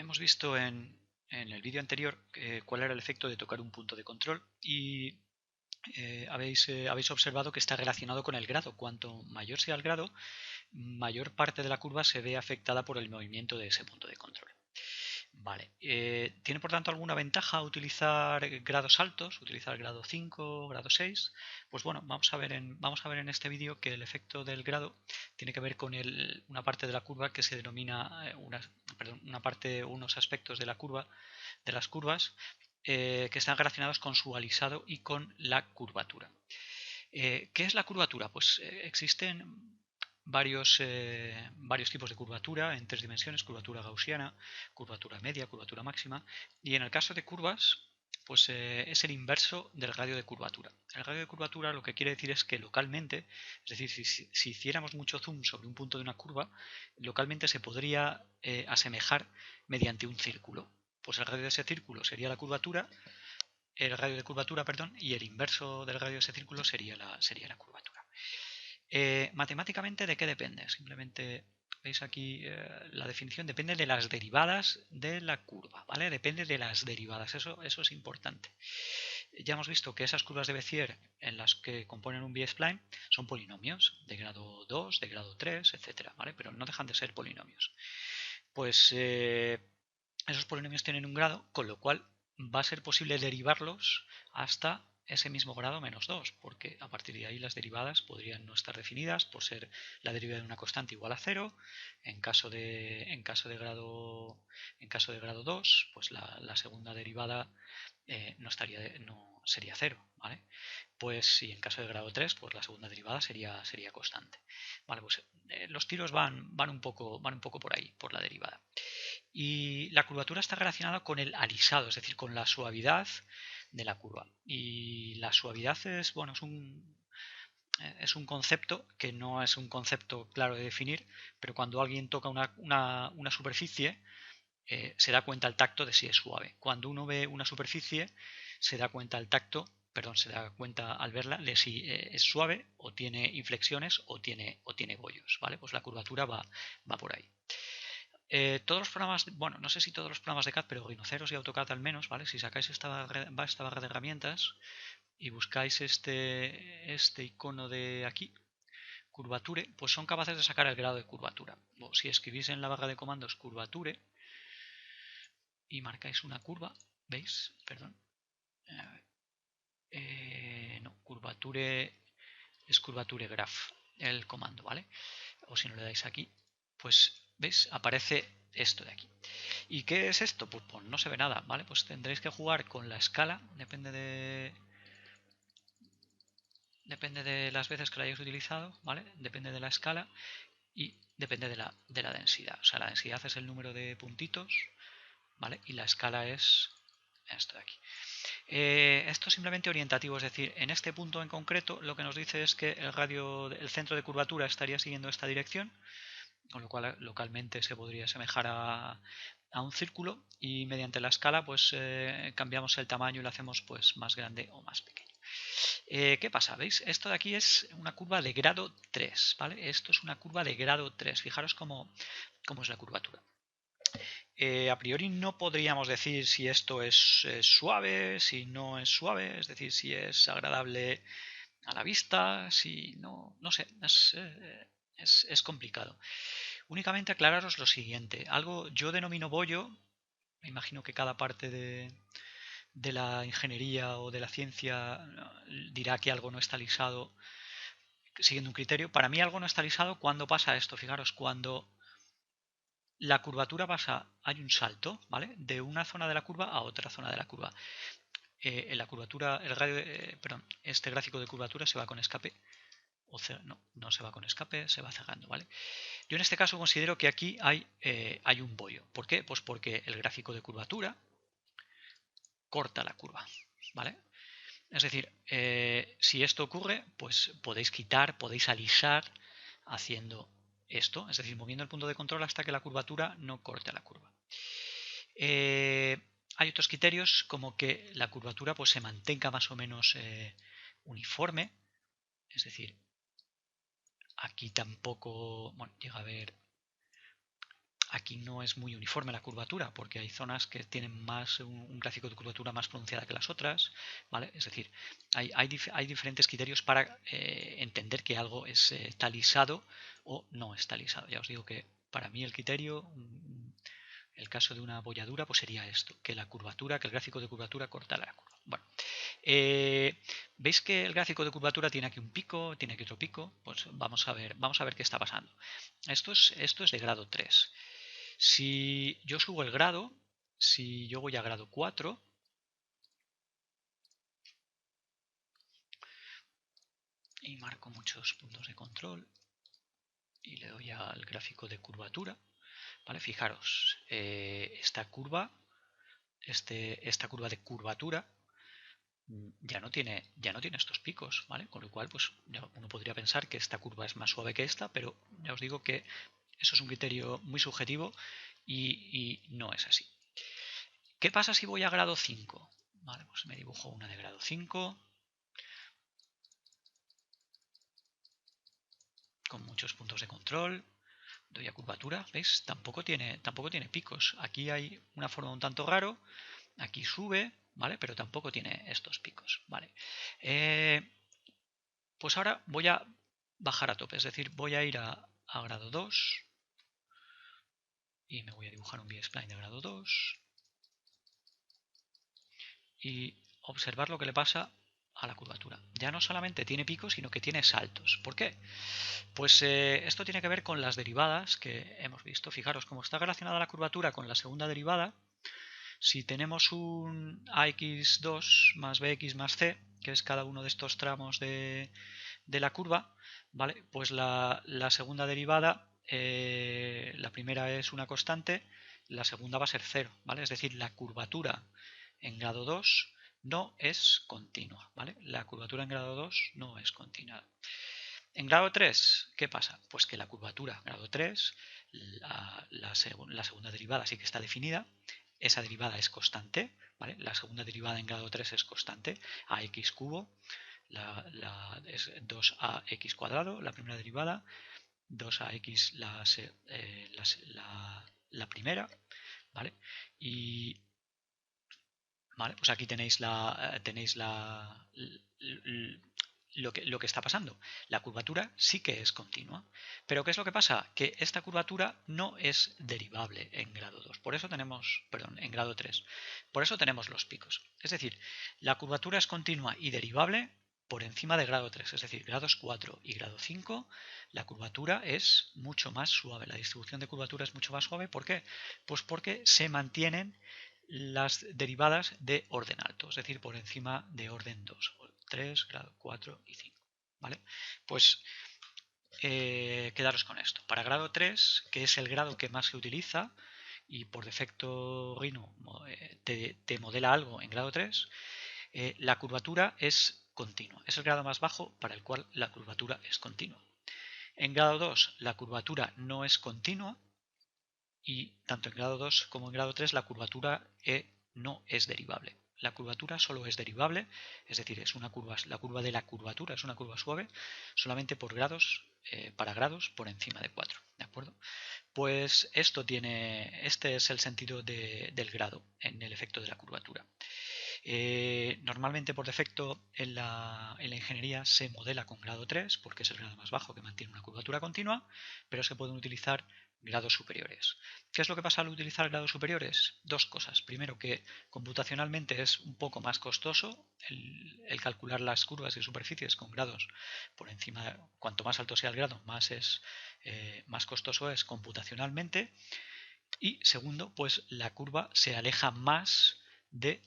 Hemos visto en el vídeo anterior cuál era el efecto de tocar un punto de control y habéis observado que está relacionado con el grado. Cuanto mayor sea el grado, mayor parte de la curva se ve afectada por el movimiento de ese punto de control. Vale, ¿tiene por tanto alguna ventaja utilizar grados altos, utilizar grado 5, grado 6? Pues bueno, vamos a ver en este vídeo que el efecto del grado tiene que ver con una parte de la curva que se denomina, unos aspectos de la curva, de las curvas, que están relacionados con su alisado y con la curvatura. ¿Qué es la curvatura? Pues existen varios tipos de curvatura en tres dimensiones: curvatura gaussiana, curvatura media, curvatura máxima, y en el caso de curvas, pues es el inverso del radio de curvatura. El radio de curvatura lo que quiere decir es que localmente, es decir, si hiciéramos mucho zoom sobre un punto de una curva, localmente se podría asemejar mediante un círculo. Pues el radio de ese círculo sería la curvatura, el radio de curvatura, perdón, y el inverso del radio de ese círculo sería la curvatura. Matemáticamente, ¿de qué depende? Simplemente veis aquí la definición: depende de las derivadas de la curva, ¿vale? Depende de las derivadas, eso es importante. Ya hemos visto que esas curvas de Bézier en las que componen un B-spline son polinomios de grado 2, de grado 3, etcétera, ¿vale? Pero no dejan de ser polinomios. Pues esos polinomios tienen un grado, con lo cual va a ser posible derivarlos hasta ese mismo grado menos 2, porque a partir de ahí las derivadas podrían no estar definidas por ser la derivada de una constante igual a 0. En caso de grado 2, pues la segunda derivada no sería 0, ¿vale? Pues si en caso de grado 3, pues la segunda derivada sería constante. Vale, pues los tiros van un poco por ahí, por la derivada. Y la curvatura está relacionada con el alisado, es decir, con la suavidad de la curva. Y la suavidad es un concepto que no es un concepto claro de definir, pero cuando alguien toca una superficie, se da cuenta al tacto de si es suave. Cuando uno ve una superficie, se da cuenta se da cuenta al verla de si es suave o tiene inflexiones o tiene bollos, ¿vale? Pues la curvatura va por ahí. Todos los programas, bueno, no sé si todos los programas de CAD, pero Rhinoceros y AutoCAD al menos, ¿vale? Si sacáis esta barra de herramientas y buscáis este icono de aquí, curvature, pues son capaces de sacar el grado de curvatura. O si escribís en la barra de comandos curvature y marcáis una curva, ¿veis? Perdón. No, curvature es curvature graph, el comando, ¿vale? O si no le dais aquí, pues, ¿veis? Aparece esto de aquí. ¿Y qué es esto? Pues no se ve nada, ¿vale? Pues tendréis que jugar con la escala, depende de las veces que la hayáis utilizado, ¿vale? Depende de la escala y depende de la densidad. O sea, la densidad es el número de puntitos, ¿vale? Y la escala es esto de aquí. Esto es simplemente orientativo, es decir, en este punto en concreto lo que nos dice es que el centro de curvatura estaría siguiendo esta dirección, con lo cual localmente se podría asemejar a un círculo, y mediante la escala pues cambiamos el tamaño y lo hacemos pues más grande o más pequeño. ¿Qué pasa? ¿Veis? Esto de aquí es una curva de grado 3, ¿vale? Esto es una curva de grado 3. Fijaros cómo es la curvatura. A priori no podríamos decir si esto es suave, si no es suave, es decir, si es agradable a la vista, si no sé, es complicado. Únicamente aclararos lo siguiente: algo yo denomino bollo, me imagino que cada parte de la ingeniería o de la ciencia dirá que algo no está lisado siguiendo un criterio. Para mí algo no está lisado cuando pasa esto. Fijaros, cuando la curvatura pasa, hay un salto, ¿vale? De una zona de la curva a otra zona de la curva. En la curvatura, este gráfico de curvatura se va con escape. No se va con escape, se va cerrando, ¿vale? Yo en este caso considero que aquí hay un bollo. ¿Por qué? Pues porque el gráfico de curvatura corta la curva, ¿vale? Es decir, si esto ocurre, pues podéis alisar haciendo esto, es decir, moviendo el punto de control hasta que la curvatura no corte la curva. Hay otros criterios, como que la curvatura pues se mantenga más o menos uniforme, es decir, aquí tampoco, bueno, llega a haber aquí no es muy uniforme la curvatura, porque hay zonas que tienen más un gráfico de curvatura más pronunciada que las otras, ¿vale? Es decir, hay diferentes criterios para entender que algo es talisado o no es talisado. Ya os digo que para mí el criterio, el caso de una bolladura, pues sería esto, que la curvatura, que el gráfico de curvatura corta la curva. Bueno, ¿veis que el gráfico de curvatura tiene aquí un pico, tiene aquí otro pico? Pues vamos a ver qué está pasando. Esto es de grado 3. Si yo subo el grado, si yo voy a grado 4, y marco muchos puntos de control y le doy al gráfico de curvatura, ¿vale? Fijaros, esta curva de curvatura ya no tiene estos picos, ¿vale? Con lo cual, pues uno podría pensar que esta curva es más suave que esta, pero ya os digo que eso es un criterio muy subjetivo y no es así. ¿Qué pasa si voy a grado 5? Vale, pues me dibujo una de grado 5 con muchos puntos de control. Doy a curvatura, ¿veis? Tampoco tiene picos. Aquí hay una forma un tanto raro. Aquí sube, ¿vale? Pero tampoco tiene estos picos, ¿vale? Pues ahora voy a bajar a tope, es decir, voy a ir a grado 2 y me voy a dibujar un B-spline de grado 2 y observar lo que le pasa a la curvatura. Ya no solamente tiene picos, sino que tiene saltos. ¿Por qué? Pues esto tiene que ver con las derivadas que hemos visto. Fijaros, como está relacionada la curvatura con la segunda derivada, si tenemos un ax2 más bx más c, que es cada uno de estos tramos de la curva, ¿vale? Pues la segunda derivada, la primera es una constante, la segunda va a ser 0, ¿vale? Es decir, la curvatura en grado 2 no es continua, ¿vale? La curvatura en grado 2 no es continua. En grado 3, ¿qué pasa? Pues que la curvatura en grado 3, la segunda derivada sí que está definida, esa derivada es constante, ¿vale? La segunda derivada en grado 3 es constante, ax cubo, es 2ax cuadrado, la primera derivada, 2ax la primera, ¿vale? Y ¿vale? Pues aquí tenéis lo que está pasando. La curvatura sí que es continua. Pero ¿qué es lo que pasa? Que esta curvatura no es derivable en grado 2. Por eso tenemos, perdón, en grado 3. Por eso tenemos los picos. Es decir, la curvatura es continua y derivable por encima de grado 3. Es decir, grados 4 y grado 5, la curvatura es mucho más suave. La distribución de curvatura es mucho más suave. ¿Por qué? Pues porque se mantienen las derivadas de orden alto, es decir, por encima de orden 2, 3, grado 4 y 5. ¿Vale? Pues quedaros con esto. Para grado 3, que es el grado que más se utiliza, y por defecto Rhino te modela algo en grado 3, la curvatura es continua. Es el grado más bajo para el cual la curvatura es continua. En grado 2 la curvatura no es continua, y tanto en grado 2 como en grado 3 la curvatura no es derivable. La curvatura solo es derivable, es decir, es una curva, la curva de la curvatura es una curva suave solamente por grados, para grados por encima de 4. ¿De acuerdo? Pues este es el sentido del grado en el efecto de la curvatura. Normalmente por defecto en la ingeniería se modela con grado 3 porque es el grado más bajo que mantiene una curvatura continua, pero se pueden utilizar grados superiores. ¿Qué es lo que pasa al utilizar grados superiores? Dos cosas. Primero, que computacionalmente es un poco más costoso el calcular las curvas de superficies con grados por encima. Cuanto más alto sea el grado, más costoso es computacionalmente. Y segundo, pues la curva se aleja más de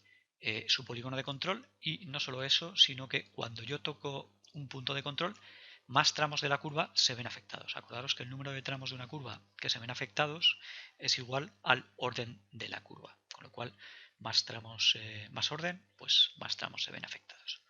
su polígono de control, y no solo eso, sino que cuando yo toco un punto de control, más tramos de la curva se ven afectados. Acordaros que el número de tramos de una curva que se ven afectados es igual al orden de la curva, con lo cual más tramos, más orden, pues más tramos se ven afectados.